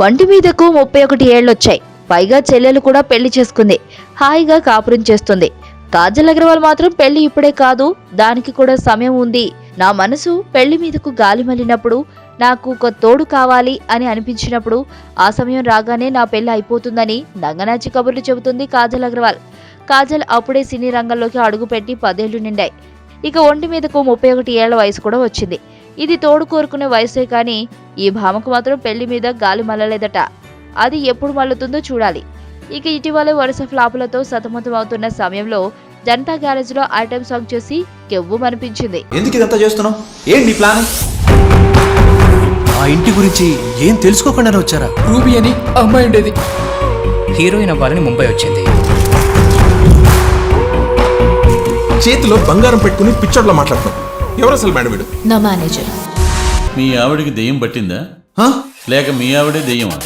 ఒంటి మీదకు 31 ఏళ్లొచ్చాయి. పైగా చెల్లెలు కూడా పెళ్లి చేసుకుంది. హాయిగా కాపురం చేస్తుంది. కాజల్ అగర్వాల్ మాత్రం పెళ్లి ఇప్పుడే కాదు, దానికి కూడా సమయం ఉంది. నా మనసు పెళ్లి మీదకు గాలి మళ్ళినప్పుడు, నాకు ఒక తోడు కావాలి అని అనిపించినప్పుడు, ఆ సమయం రాగానే నా పెళ్లి అయిపోతుందని నంగనాచి కబుర్లు చెబుతుంది కాజల్ అగర్వాల్. కాజల్ అప్పుడే సినీ రంగంలోకి అడుగుపెట్టి 10 ఏళ్లు నిండాయి. ఇక ఒంటి మీదకు 31 ఏళ్ల వయసు కూడా వచ్చింది. ఇది తోడు కోరుకునే వయసే కానీ ఈ భామకు మాత్రం పెళ్లి మీద గాలి మళ్ళలేదట. అది ఎప్పుడు మళ్ళుతుందో చూడాలి. ఇక ఇటీవలే వరుస ఫ్లాపులతో సతమతం అవుతున్న సమయంలో జనతా గ్యారేజ్ లో ఐటెం సాంగ్ చేసి కెవ్వుమనిపించింది. ఎందుకు ఇదంతా చేస్తున్నావు? ఏంటి నీ ప్లాన్? ఆ ఇంటి గురించి ఏం తెలుసుకోకుండా వచ్చారా? రూబీ అని అమ్మాయి ఉండేది. హీరోయిన్ అవ్వాలని ముంబై వచ్చింది. చేతిలో బంగారం పెట్టుకుని పిచ్చోడ్లో మాట్లాడుతున్నావు. ఎవరు అసలు మేడం వీడు? నా మేనేజర్. మీ ఆవిడికి దెయ్యం పట్టిందా హా? లేక మీ ఆవిడే దెయ్యమా?